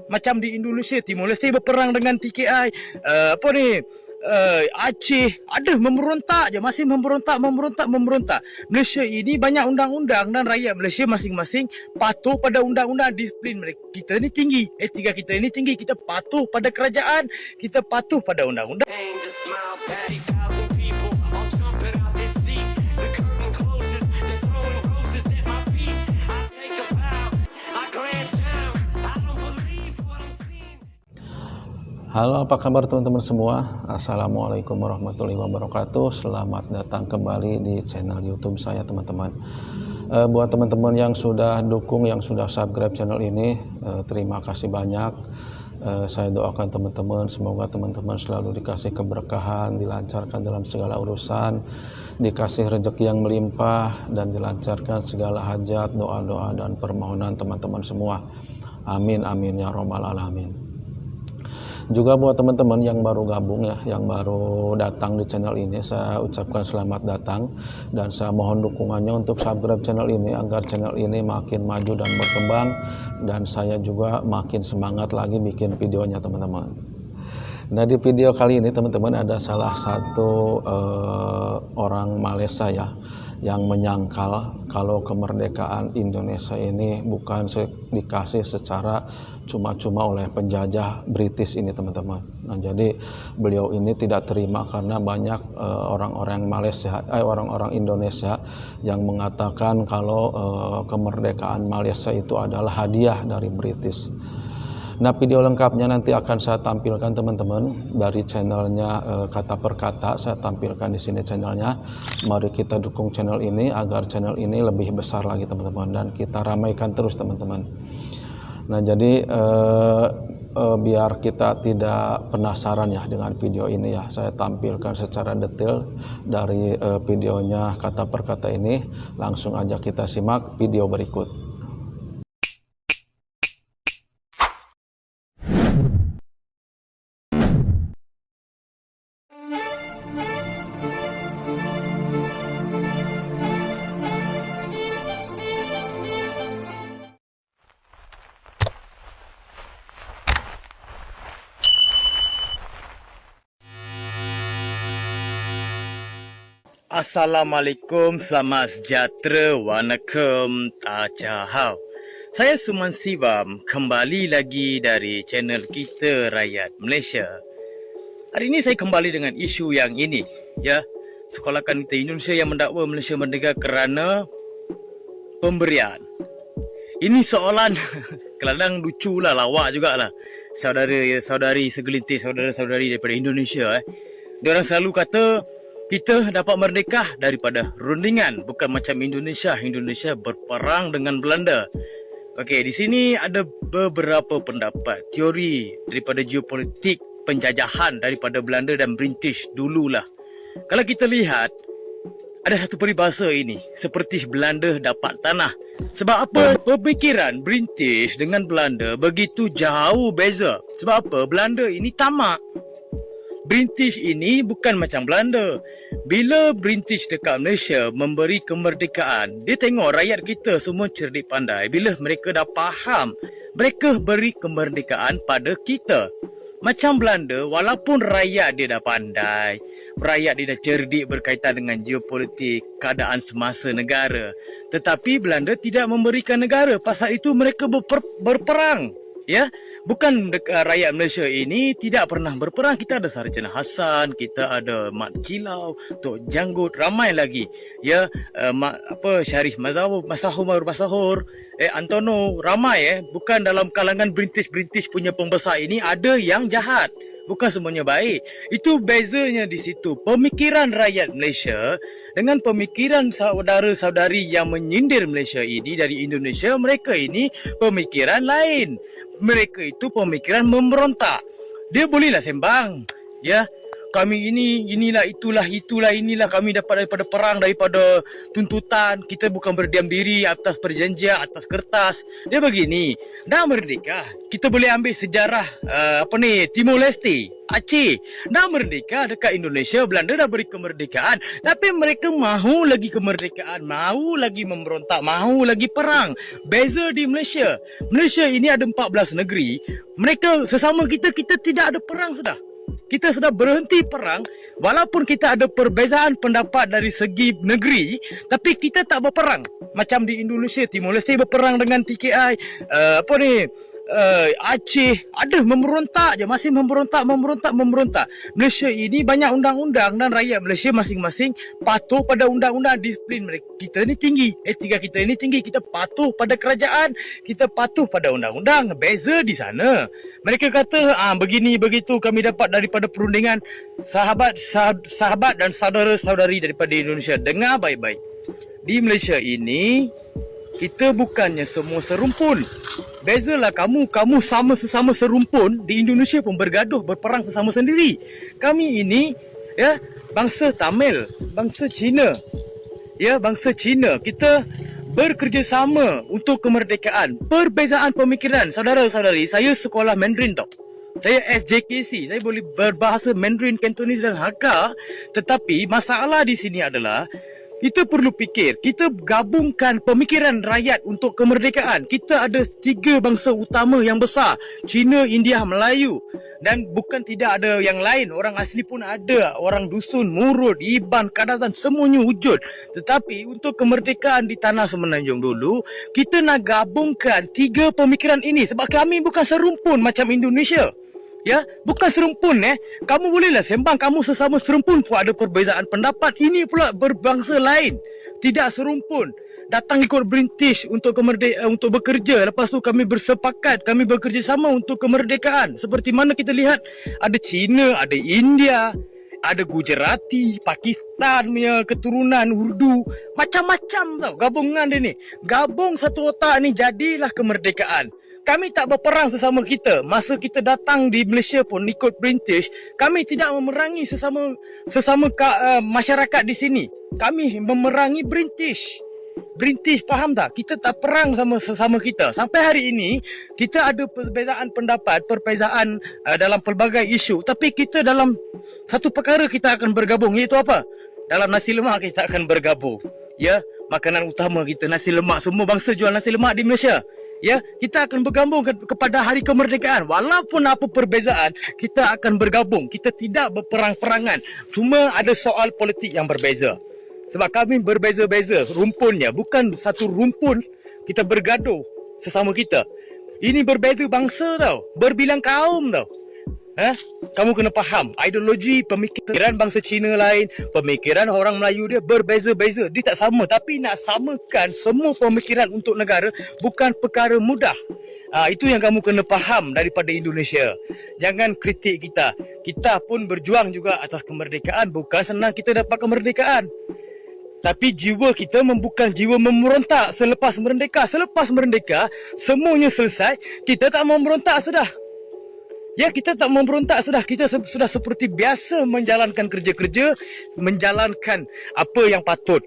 macam di Indonesia, Timor Leste berperang dengan TKI, Aceh ada memberontak je, masih memberontak. Malaysia ini banyak undang-undang dan rakyat Malaysia masing-masing patuh pada undang-undang. Disiplin mereka kita ni tinggi, etika kita ini tinggi, kita patuh pada kerajaan, kita patuh pada undang-undang. Halo, apa kabar teman-teman semua? Assalamualaikum warahmatullahi wabarakatuh. Selamat datang kembali di channel YouTube saya, teman-teman. Buat teman-teman yang sudah dukung, yang sudah subscribe channel ini, terima kasih banyak. Saya doakan teman-teman, semoga teman-teman selalu dikasih keberkahan, dilancarkan dalam segala urusan, dikasih rezeki yang melimpah, dan dilancarkan segala hajat, doa-doa, dan permohonan teman-teman semua. Amin, amin, ya robbal alamin. Juga buat teman-teman yang baru gabung ya, yang baru datang di channel ini, saya ucapkan selamat datang dan saya mohon dukungannya untuk subscribe channel ini agar channel ini makin maju dan berkembang, dan saya juga makin semangat lagi bikin videonya, teman-teman. Nah, di video kali ini teman-teman ada salah satu orang Malaysia ya yang menyangkal kalau kemerdekaan Indonesia ini bukan dikasih secara cuma-cuma oleh penjajah British ini, teman-teman. Nah, jadi beliau ini tidak terima karena banyak orang-orang Malaysia, orang-orang Indonesia yang mengatakan kalau kemerdekaan Malaysia itu adalah hadiah dari British. Nah, video lengkapnya nanti akan saya tampilkan, teman-teman, dari channelnya Kata Per Kata. Saya tampilkan di sini channelnya. Mari kita dukung channel ini agar channel ini lebih besar lagi, teman-teman, dan kita ramaikan terus, teman-teman. Nah, jadi biar kita tidak penasaran ya dengan video ini ya, saya tampilkan secara detail dari videonya Kata Per Kata ini. Langsung aja kita simak video berikut. Assalamualaikum, selamat sejahtera, wanakem, tajahau. Saya Suman Sivam, kembali lagi dari channel kita Rakyat Malaysia. Hari ini saya kembali dengan isu yang ini, ya. Sekolahkan kita Indonesia yang mendakwa Malaysia merdeka kerana pemberian. Ini soalan kadang lucu lah, lawak jugalah. Saudara-saudari segelintir saudara-saudari daripada Indonesia, diorang selalu kata kita dapat merdeka daripada rundingan, bukan macam Indonesia berperang dengan Belanda. Okey, di sini ada beberapa pendapat teori daripada geopolitik penjajahan daripada Belanda dan British dululah. Kalau kita lihat, ada satu peribahasa ini, seperti Belanda dapat tanah. Sebab apa? Pemikiran British dengan Belanda begitu jauh beza. Sebab apa? Belanda ini tamak. British ini bukan macam Belanda. Bila British dekat Malaysia memberi kemerdekaan, dia tengok rakyat kita semua cerdik pandai. Bila mereka dah faham, mereka beri kemerdekaan pada kita. Macam Belanda, walaupun rakyat dia dah pandai, rakyat dia dah cerdik berkaitan dengan geopolitik, keadaan semasa negara, tetapi Belanda tidak memberikan negara. Pasal itu mereka berperang, ya. Bukan rakyat Malaysia ini tidak pernah berperang. Kita ada Sarjana Hasan, kita ada Mat Kilau, Tok Janggut, ramai lagi. Ya, Syarif Masahur, Antono, ramai. Bukan dalam kalangan British punya pembesar ini ada yang jahat. Bukan semuanya baik. Itu bezanya di situ. Pemikiran rakyat Malaysia dengan pemikiran saudara-saudari yang menyindir Malaysia ini dari Indonesia, mereka ini pemikiran lain. Mereka itu pemikiran memberontak. Dia bolehlah sembang, ya. kami inilah inilah kami dapat daripada perang, daripada tuntutan. Kita bukan berdiam diri atas perjanjian, atas kertas. Dia begini, dah merdeka, kita boleh ambil sejarah Timor Leste, Aceh, dah merdeka dekat Indonesia, Belanda dah beri kemerdekaan, tapi mereka mahu lagi kemerdekaan, mahu lagi memberontak, mahu lagi perang. Beza di Malaysia. Malaysia ini ada 14 negeri. Mereka sesama kita tidak ada perang sudah. Kita sudah berhenti perang. Walaupun kita ada perbezaan pendapat dari segi negeri, tapi kita tak berperang. Macam di Indonesia, Timor Leste berperang dengan TKI, Aceh ada memberontak je, masih memberontak. Malaysia ini banyak undang-undang dan rakyat Malaysia masing-masing patuh pada undang-undang. Disiplin mereka kita ni tinggi, etika kita ni tinggi. Kita patuh pada kerajaan, kita patuh pada undang-undang. Beza di sana. Mereka kata begini begitu kami dapat daripada perundingan. Sahabat dan saudara-saudari daripada Indonesia, dengar baik-baik. Di Malaysia ini kita bukannya semua serumpun. Bezalah kamu sesama serumpun. Di Indonesia pun bergaduh, berperang sesama sendiri. Kami ini bangsa Tamil, bangsa Cina. Bangsa Cina. Kita bekerjasama untuk kemerdekaan. Perbezaan pemikiran. Saudara-saudari, saya sekolah Mandarin tau. Saya SJKC, saya boleh berbahasa Mandarin, Cantonese dan Hakka. Tetapi masalah di sini adalah kita perlu fikir, kita gabungkan pemikiran rakyat untuk kemerdekaan. Kita ada 3 bangsa utama yang besar, Cina, India, Melayu. Dan bukan tidak ada yang lain, orang asli pun ada, orang dusun, Murud, Iban, Kadazan, semuanya wujud. Tetapi untuk kemerdekaan di tanah Semenanjung dulu, kita nak gabungkan 3 pemikiran ini. Sebab kami bukan serumpun macam Indonesia. Bukan serumpun. Kamu bolehlah sembang, kamu sesama serumpun pun ada perbezaan pendapat. Ini pula berbangsa lain, tidak serumpun. Datang ikut British untuk bekerja. Lepas tu kami bersepakat, kami bekerjasama untuk kemerdekaan. Seperti mana kita lihat, ada Cina, ada India, ada Gujarati, Pakistan punya keturunan, Urdu, macam-macam tau gabungan dia ni. Gabung satu otak ni, jadilah kemerdekaan. Kami tak berperang sesama kita. Masa kita datang di Malaysia pun ikut British, kami tidak memerangi sesama masyarakat di sini. Kami memerangi British. British, faham tak? Kita tak perang sama sesama kita. Sampai hari ini kita ada perbezaan pendapat, perbezaan dalam pelbagai isu, tapi kita dalam satu perkara kita akan bergabung, iaitu apa? Dalam nasi lemak kita akan bergabung. Makanan utama kita nasi lemak. Semua bangsa jual nasi lemak di Malaysia. Kita akan bergabung kepada hari kemerdekaan. Walaupun apa perbezaan, kita akan bergabung. Kita tidak berperang-perangan. Cuma ada soal politik yang berbeza. Sebab kami berbeza-beza rumpunnya. Bukan satu rumpun kita bergaduh sesama kita. Ini berbeza bangsa tau. Berbilang kaum tau. Kamu kena faham, ideologi pemikiran bangsa Cina lain, pemikiran orang Melayu dia berbeza-beza. Dia tak sama, tapi nak samakan semua pemikiran untuk negara bukan perkara mudah. Itu yang kamu kena faham daripada Indonesia. Jangan kritik kita. Kita pun berjuang juga atas kemerdekaan. Bukan senang kita dapat kemerdekaan. Tapi jiwa kita bukan jiwa memberontak selepas merdeka. Selepas merdeka, semuanya selesai. Kita tak mau memberontak sudah. Kita tak memberontak sudah. Kita sudah seperti biasa menjalankan kerja-kerja, menjalankan apa yang patut.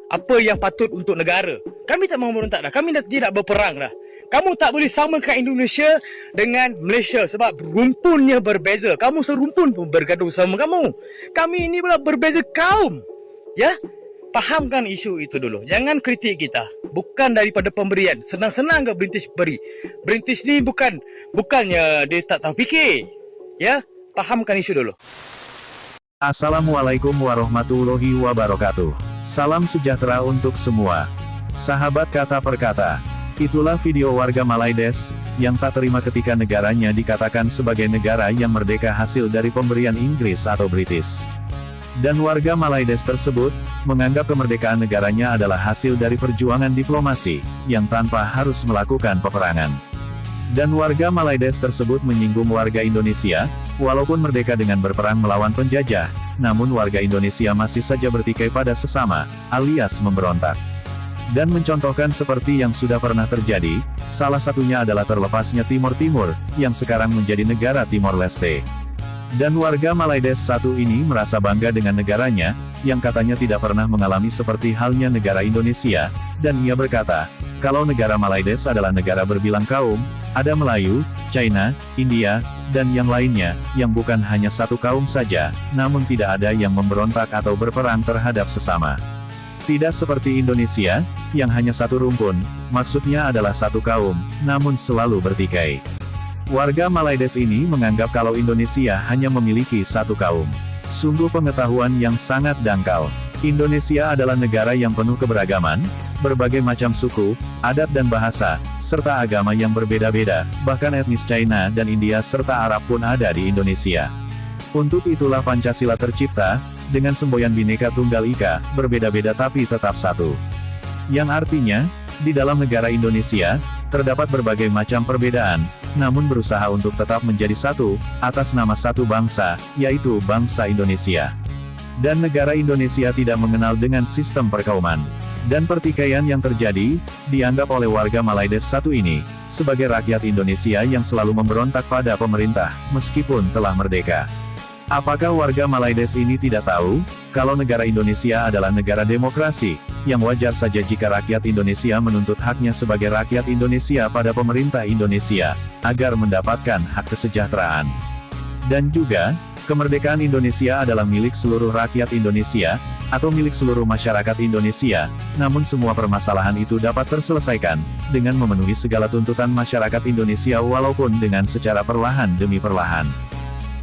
Apa yang patut untuk negara. Kami tak mau memberontak dah. Kami dah tidak berperang dah. Kamu tak boleh samakan Indonesia dengan Malaysia sebab rumpunnya berbeza. Kamu serumpun pun bergaduh sama kamu. Kami ini pula berbeza kaum. Fahamkan isu itu dulu. Jangan kritik kita. Bukan daripada pemberian. Senang-senang ke British beri. British ni bukannya dia tak tahu fikir. Fahamkan isu dulu. Assalamualaikum warahmatullahi wabarakatuh. Salam sejahtera untuk semua. Sahabat kata per kata. Itulah video warga Malaides yang tak terima ketika negaranya dikatakan sebagai negara yang merdeka hasil dari pemberian Inggris atau British. Dan warga Malaides tersebut menganggap kemerdekaan negaranya adalah hasil dari perjuangan diplomasi yang tanpa harus melakukan peperangan. Dan warga Malaides tersebut menyinggung warga Indonesia, walaupun merdeka dengan berperang melawan penjajah, namun warga Indonesia masih saja bertikai pada sesama, alias memberontak. Dan mencontohkan seperti yang sudah pernah terjadi, salah satunya adalah terlepasnya Timor Timur, yang sekarang menjadi negara Timor Leste. Dan warga Malaides satu ini merasa bangga dengan negaranya, yang katanya tidak pernah mengalami seperti halnya negara Indonesia, dan ia berkata, kalau negara Malaides adalah negara berbilang kaum, ada Melayu, China, India, dan yang lainnya, yang bukan hanya satu kaum saja, namun tidak ada yang memberontak atau berperang terhadap sesama. Tidak seperti Indonesia, yang hanya satu rumpun, maksudnya adalah satu kaum, namun selalu bertikai. Warga Malaides ini menganggap kalau Indonesia hanya memiliki satu kaum. Sungguh pengetahuan yang sangat dangkal. Indonesia adalah negara yang penuh keberagaman, berbagai macam suku, adat dan bahasa, serta agama yang berbeda-beda, bahkan etnis China dan India serta Arab pun ada di Indonesia. Untuk itulah Pancasila tercipta, dengan semboyan Bhinneka Tunggal Ika, berbeda-beda tapi tetap satu. Yang artinya, di dalam negara Indonesia, terdapat berbagai macam perbedaan, namun berusaha untuk tetap menjadi satu, atas nama satu bangsa, yaitu bangsa Indonesia. Dan negara Indonesia tidak mengenal dengan sistem perkauman. Dan pertikaian yang terjadi, dianggap oleh warga Malaides satu ini, sebagai rakyat Indonesia yang selalu memberontak pada pemerintah, meskipun telah merdeka. Apakah warga Malaides ini tidak tahu, kalau negara Indonesia adalah negara demokrasi, yang wajar saja jika rakyat Indonesia menuntut haknya sebagai rakyat Indonesia pada pemerintah Indonesia, agar mendapatkan hak kesejahteraan. Dan juga, kemerdekaan Indonesia adalah milik seluruh rakyat Indonesia, atau milik seluruh masyarakat Indonesia, namun semua permasalahan itu dapat terselesaikan, dengan memenuhi segala tuntutan masyarakat Indonesia walaupun dengan secara perlahan demi perlahan.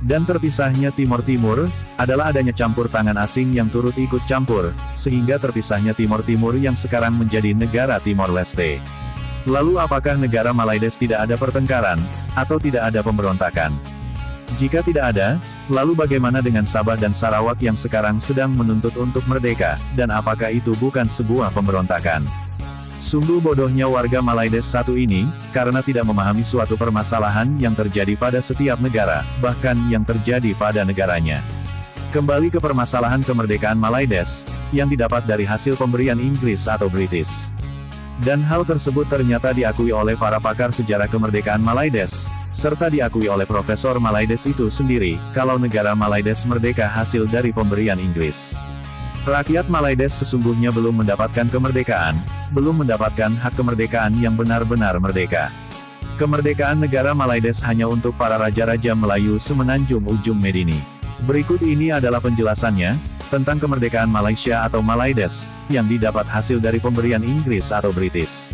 Dan terpisahnya Timor Timur, adalah adanya campur tangan asing yang turut ikut campur, sehingga terpisahnya Timor Timur yang sekarang menjadi negara Timor Leste. Lalu apakah negara Malaides tidak ada pertengkaran, atau tidak ada pemberontakan? Jika tidak ada, lalu bagaimana dengan Sabah dan Sarawak yang sekarang sedang menuntut untuk merdeka, dan apakah itu bukan sebuah pemberontakan? Sungguh bodohnya warga Malaides satu ini, karena tidak memahami suatu permasalahan yang terjadi pada setiap negara, bahkan yang terjadi pada negaranya. Kembali ke permasalahan kemerdekaan Malaides, yang didapat dari hasil pemberian Inggris atau British. Dan hal tersebut ternyata diakui oleh para pakar sejarah kemerdekaan Malaides, serta diakui oleh Profesor Malaides itu sendiri, kalau negara Malaides merdeka hasil dari pemberian Inggris. Rakyat Malaides sesungguhnya belum mendapatkan kemerdekaan, belum mendapatkan hak kemerdekaan yang benar-benar merdeka. Kemerdekaan negara Malaides hanya untuk para raja-raja Melayu semenanjung ujung Medini. Berikut ini adalah penjelasannya, tentang kemerdekaan Malaysia atau Malaides, yang didapat hasil dari pemberian Inggris atau British.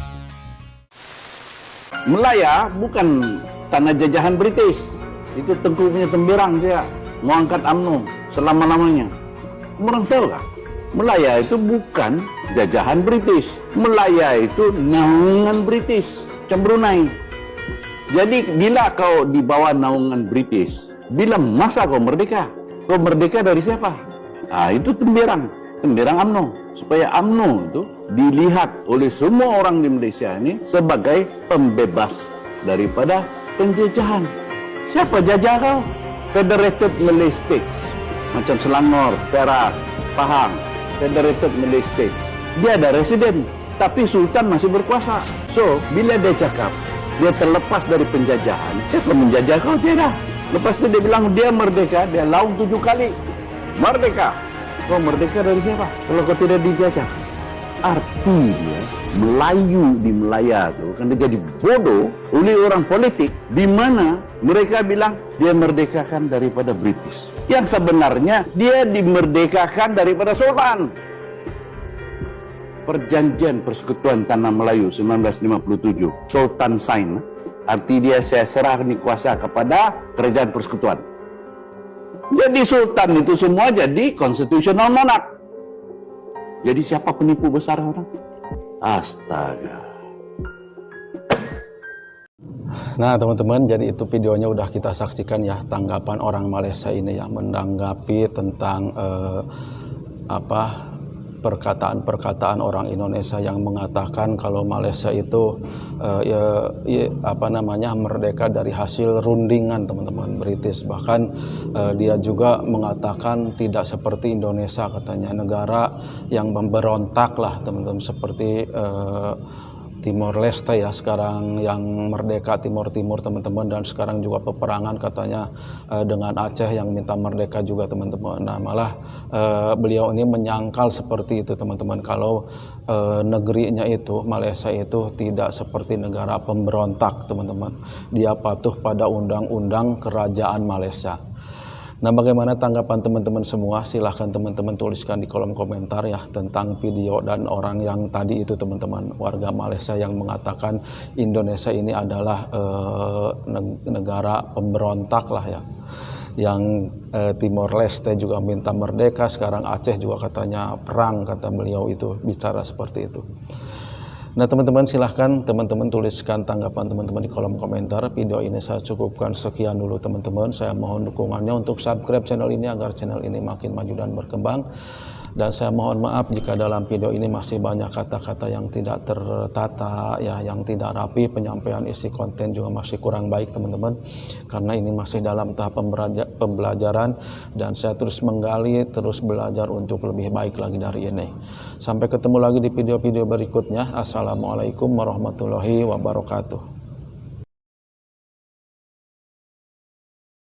Melaya bukan tanah jajahan British. Itu Tengku punya temberang saya, mau angkat UMNO selama-lamanya. Orang tahu kah? Melaya itu bukan jajahan British. Melaya itu naungan British, macam Brunei. Jadi bila kau di bawah naungan British, bila masa kau merdeka? Kau merdeka dari siapa? Itu temberang UMNO. Supaya UMNO itu dilihat oleh semua orang di Malaysia ini sebagai pembebas daripada penjajahan. Siapa jajah kau? Federated Malay States. Macam Selangor, Perak, Pahang, Federated Malay States. Dia ada residen, tapi Sultan masih berkuasa. So, bila dia cakap, dia terlepas dari penjajahan, siapa menjajah kau? Tidak. Lepas itu dia bilang dia merdeka, dia laung 7 kali. Merdeka. Kau merdeka dari siapa? Kalau kau tidak dijajah. Artinya, Melayu di Melaya itu kan dia jadi bodoh oleh orang politik, di mana mereka bilang dia merdekakan daripada British. Yang sebenarnya dia dimerdekakan daripada Sultan. Perjanjian Persekutuan Tanah Melayu 1957, Sultan sign. Arti dia saya serah ni kuasa kepada Kerajaan Persekutuan. Jadi Sultan itu semua jadi constitutional monarch. Jadi siapa penipu besar orang? Astaga. Nah teman-teman, jadi itu videonya udah kita saksikan ya, tanggapan orang Malaysia ini ya, menanggapi tentang perkataan-perkataan orang Indonesia yang mengatakan kalau Malaysia itu merdeka dari hasil rundingan teman-teman British. Bahkan dia juga mengatakan tidak seperti Indonesia, katanya negara yang memberontak lah teman-teman, seperti Timor Leste ya, sekarang yang merdeka Timur teman-teman, dan sekarang juga peperangan katanya dengan Aceh yang minta merdeka juga teman-teman. Nah malah beliau ini menyangkal seperti itu teman-teman, kalau negerinya itu, Malaysia itu tidak seperti negara pemberontak teman-teman. Dia patuh pada undang-undang kerajaan Malaysia. Nah bagaimana tanggapan teman-teman semua? Silahkan teman-teman tuliskan di kolom komentar ya tentang video dan orang yang tadi itu teman-teman, warga Malaysia yang mengatakan Indonesia ini adalah negara pemberontak lah ya, yang Timor Leste juga minta merdeka, sekarang Aceh juga katanya perang, kata beliau itu bicara seperti itu. Nah teman-teman, silahkan teman-teman tuliskan tanggapan teman-teman di kolom komentar. Video ini saya cukupkan sekian dulu teman-teman. Saya mohon dukungannya untuk subscribe channel ini agar channel ini makin maju dan berkembang. Dan saya mohon maaf jika dalam video ini masih banyak kata-kata yang tidak tertata ya, yang tidak rapi, penyampaian isi konten juga masih kurang baik teman-teman, karena ini masih dalam tahap pembelajaran dan saya terus menggali, terus belajar untuk lebih baik lagi dari ini. Sampai ketemu lagi di video-video berikutnya. Assalamualaikum warahmatullahi wabarakatuh.